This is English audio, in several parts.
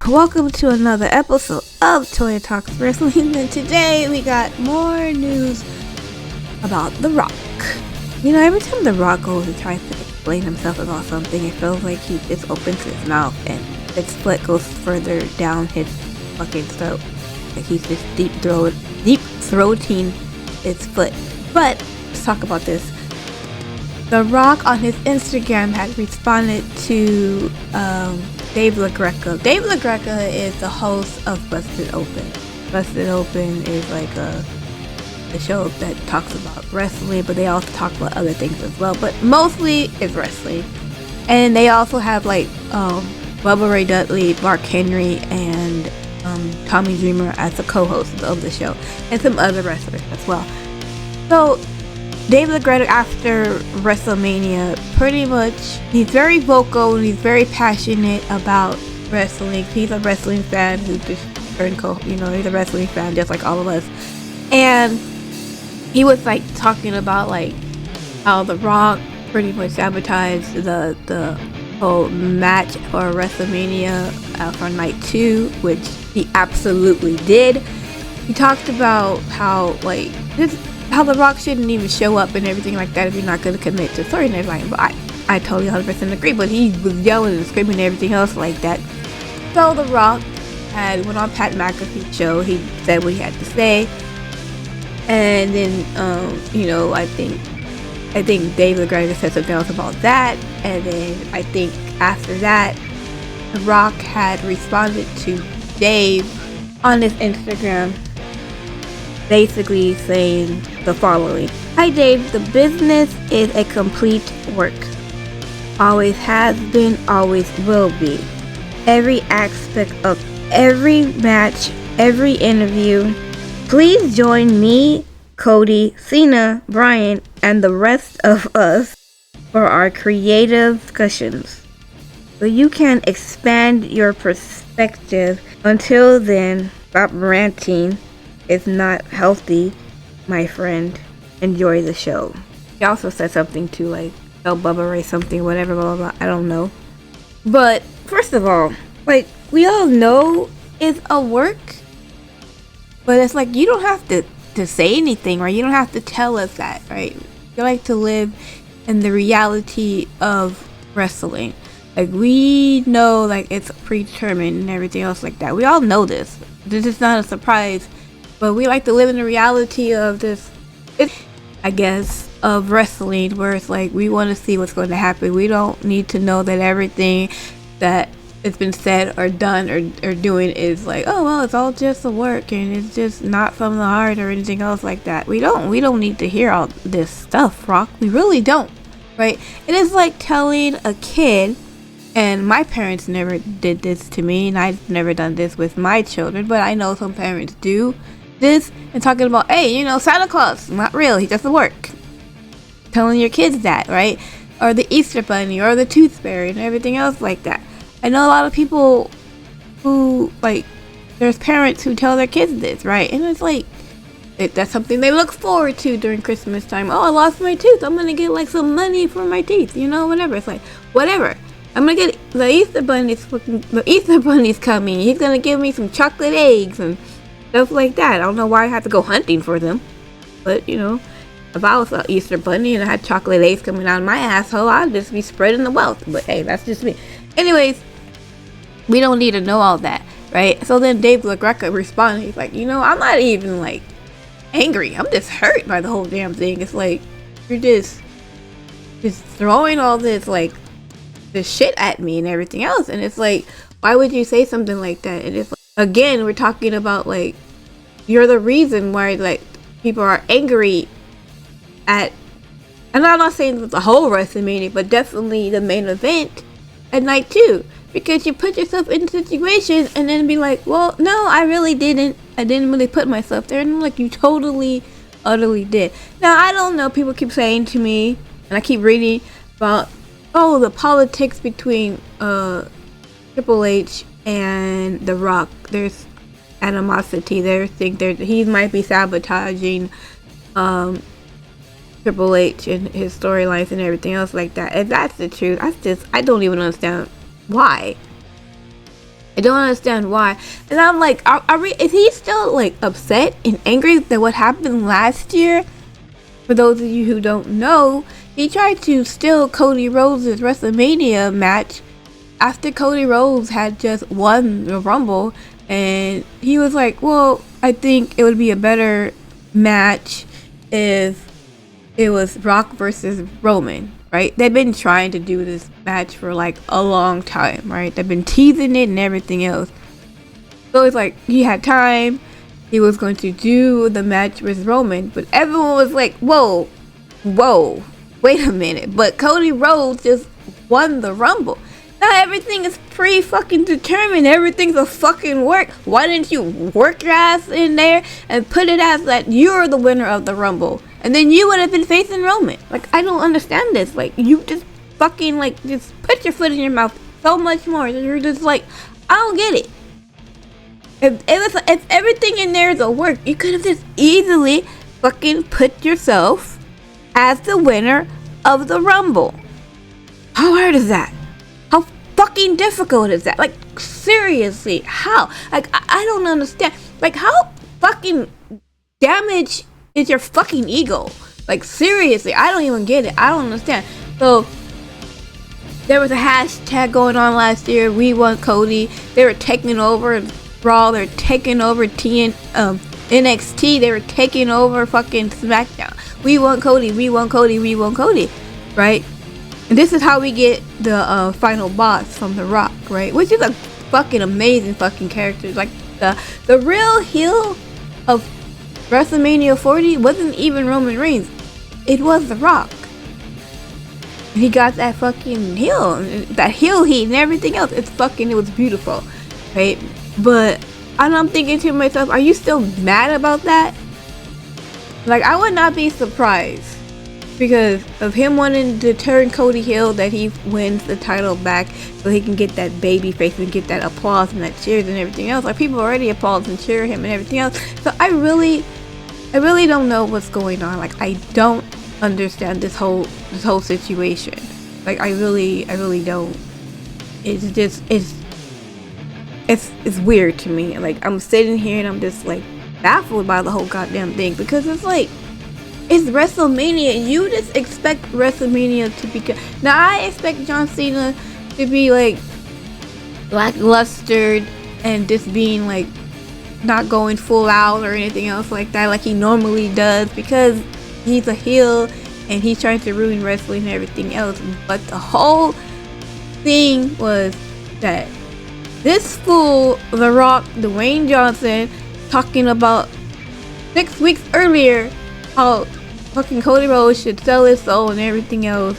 Welcome to another episode of Toy Talks Wrestling, and today we got more news about The Rock. You know, every time The Rock goes and tries to explain himself about something, it feels like he just opens his mouth and his foot goes further down his fucking throat. Like he's just deep throating his foot. But let's talk about this. The Rock on his Instagram had responded to Dave LaGreca. Dave LaGreca is the host of Busted Open. Busted Open is like a show that talks about wrestling, but they also talk about other things as well. But mostly it's wrestling. And they also have like Bubba Ray Dudley, Mark Henry, and Tommy Dreamer as the co-hosts of the show, and some other wrestlers as well. So Dave LaGreca, after WrestleMania, pretty much, he's very vocal and he's very passionate about wrestling. He's a wrestling fan who just turned he's a wrestling fan just like all of us. And he was like talking about like how The Rock pretty much sabotaged the whole match for WrestleMania for night 2, which he absolutely did. He talked about how The Rock shouldn't even show up and everything like that if you're not going to commit to story and everything. But I totally 100% agree. But he was yelling and screaming and everything else like that. So The Rock went on Pat McAfee's show. He said what he had to say. And then, I think Dave LaGreca said something else about that. And then I think after that, The Rock had responded to Dave on his Instagram, basically saying the following. Hi Dave, the business is a complete work. Always has been, always will be. Every aspect of every match, every interview. Please join me, Cody, Cena, Brian, and the rest of us for our creative discussions, so you can expand your perspective. Until then, stop ranting. It's not healthy, my friend. Enjoy the show. He also said something to like tell Bubba Ray something, whatever, blah, blah, blah. I don't know. But first of all, like, we all know it's a work. But it's like, you don't have to say anything, right? You don't have to tell us that, right? You like to live in the reality of wrestling. Like, we know, like, it's predetermined and everything else like that. We all know this. This is not a surprise. But we like to live in the reality of this, I guess, of wrestling, where it's like we want to see what's going to happen. We don't need to know that everything that has been said or done or doing is like, oh, well, it's all just a work and it's just not from the heart or anything else like that. We don't need to hear all this stuff, Rock. We really don't, right? It is like telling a kid, and my parents never did this to me, and I've never done this with my children, but I know some parents do this and talking about, hey, Santa Claus, not real, he doesn't work. Telling your kids that, right? Or the Easter Bunny or the Tooth Fairy and everything else like that. I know a lot of people who, like, there's parents who tell their kids this, right? And it's like, that's something they look forward to during Christmas time. Oh, I lost my tooth, I'm gonna get like some money for my teeth, whatever. It's like, whatever. I'm gonna get the Easter Bunny's coming. He's gonna give me some chocolate eggs and stuff like that. I don't know why I have to go hunting for them. But, if I was an Easter Bunny and I had chocolate eggs coming out of my asshole, I'd just be spreading the wealth. But hey, that's just me. Anyways, we don't need to know all that, right? So then Dave LaGreca responded. He's like, I'm not even like angry. I'm just hurt by the whole damn thing. It's like, you're just throwing all this like this shit at me and everything else. And it's like, why would you say something like that? And it's like, again, we're talking about like, you're the reason why like people are angry at, and I'm not saying the whole WrestleMania, but definitely the main event at night 2, because you put yourself in situations and then be like, well, no, I didn't really put myself there. And I'm like, you totally utterly did. Now, I don't know, people keep saying to me, and I keep reading about, oh, the politics between Triple H and The Rock. There's animosity there. He might be sabotaging Triple H and his storylines and everything else like that. If that's the truth, I don't even understand why. I don't understand why. And I'm like, is he still like upset and angry that what happened last year? For those of you who don't know, he tried to steal Cody Rhodes' WrestleMania match after Cody Rhodes had just won the Rumble. And he was like, well, I think it would be a better match if it was Rock versus Roman, right? They've been trying to do this match for like a long time, right? They've been teasing it and everything else. So it's like he had time. He was going to do the match with Roman, but everyone was like, whoa, wait a minute. But Cody Rhodes just won the Rumble. Now everything is pre-fucking determined. Everything's a fucking work. Why didn't you work your ass in there and put it as that you're the winner of the Rumble? And then you would have been facing Roman. Like, I don't understand this. Like, you just fucking, like, just put your foot in your mouth so much more. You're just like, I don't get it. If everything in there is a work, you could have just easily fucking put yourself as the winner of the Rumble. How hard is that? How fucking difficult is that? Like, seriously, how? Like, I don't understand. Like, how fucking damaged is your fucking ego? Like, seriously, I don't even get it. I don't understand. So there was a hashtag going on last year. We want Cody. They were taking over Raw. They're taking over NXT. They were taking over fucking SmackDown. We want Cody. We want Cody. We want Cody. Right? And this is how we get the final boss from The Rock, right? Which is a fucking amazing fucking character. Like, the real heel of WrestleMania 40 wasn't even Roman Reigns. It was The Rock. He got that fucking heel, that heel heat and everything else. It was beautiful, right? But I'm thinking to myself, are you still mad about that? Like, I would not be surprised because of him wanting to turn Cody heel, that he wins the title back so he can get that baby face and get that applause and that cheers and everything else. Like, people already applaud and cheer him and everything else. So I really don't know what's going on. Like, I don't understand this whole situation. Like, I really don't. It's just it's weird to me. Like, I'm sitting here and I'm just like baffled by the whole goddamn thing, because it's like, it's WrestleMania. You just expect WrestleMania to be good. Now I expect John Cena to be like lackluster and just being like not going full out or anything else like that, like he normally does, because he's a heel and he's trying to ruin wrestling and everything else. But the whole thing was that this fool, The Rock, Dwayne Johnson, talking about 6 weeks earlier how fucking Cody Rhodes should sell his soul and everything else.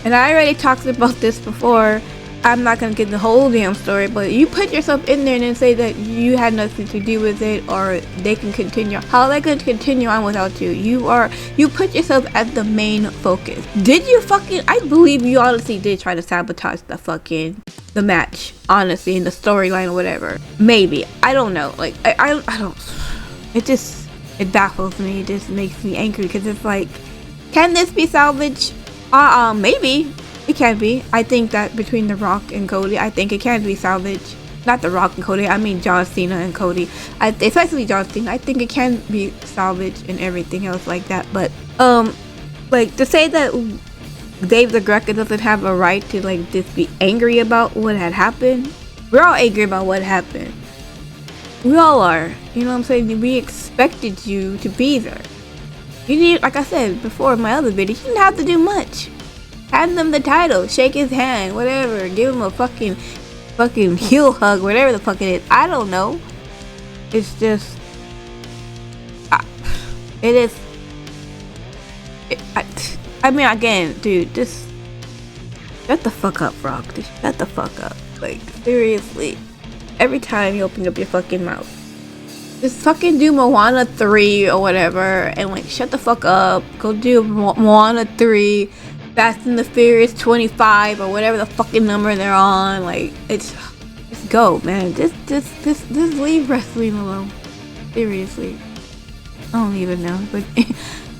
And I already talked about this before. I'm not gonna get the whole damn story, but you put yourself in there and then say that you had nothing to do with it, or they can continue. How are they gonna continue on without you? You put yourself as the main focus. Did you fucking? I believe you honestly did try to sabotage the match, honestly, in the storyline or whatever. Maybe, I don't know. Like, I don't. It baffles me. It just makes me angry, because it's like, can this be salvaged? Maybe. It can be. I think that between The Rock and Cody, I think it can be salvaged. Not The Rock and Cody, I mean John Cena and Cody. Especially John Cena. I think it can be salvaged and everything else like that. But, like, to say that Dave the Greco doesn't have a right to, like, just be angry about what had happened. We're all angry about what happened. We all are. You know what I'm saying? We expected you to be there. You need, like I said before in my other video, you didn't have to do much. Hand them the title, shake his hand, whatever, give him a fucking heel hug, whatever the fuck it is. I don't know. It's just, it is. I mean, again, dude, just shut the fuck up, Rock. Just shut the fuck up. Like, seriously, every time you open up your fucking mouth, just fucking do Moana 3 or whatever, and like, shut the fuck up. Go do Moana 3. Fast and the Furious 25 or whatever the fucking number they're on. Like, just go, man. Just leave wrestling alone. Seriously. I don't even know. But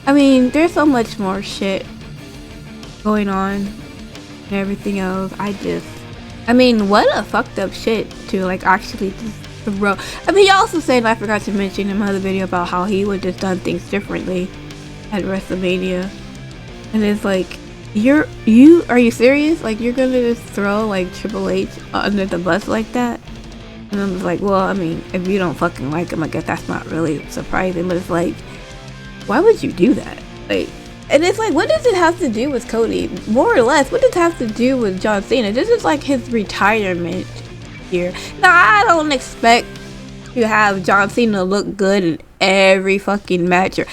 I mean, there's so much more shit going on and everything else. I I mean, what a fucked up shit to like actually just throw. I mean, he also said, and I forgot to mention in my other video about how he would just done things differently at WrestleMania, and it's like, are you serious? Like, you're gonna just throw like Triple H under the bus like that? And I'm just like, well, I mean, if you don't fucking like him, I guess that's not really surprising. But it's like, why would you do that? Like, and it's like, what does it have to do with Cody? More or less, what does it have to do with John Cena? This is like his retirement year. Now, I don't expect to have John Cena look good in every fucking match or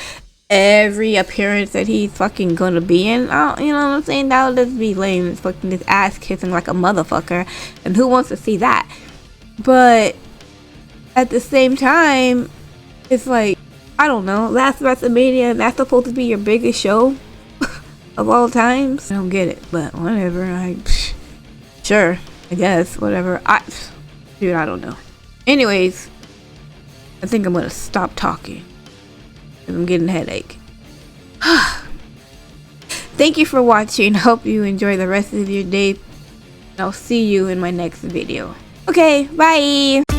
every appearance that he's fucking gonna be in. You know what I'm saying? That would just be lame. It's fucking just ass kissing like a motherfucker. And who wants to see that? But at the same time, it's like, I don't know, last WrestleMania, and that's supposed to be your biggest show of all times? I don't get it, but whatever. Sure, I guess, whatever. Dude, I don't know. Anyways, I think I'm gonna stop talking because I'm getting a headache. Thank you for watching. Hope you enjoy the rest of your day. I'll see you in my next video. Okay, bye!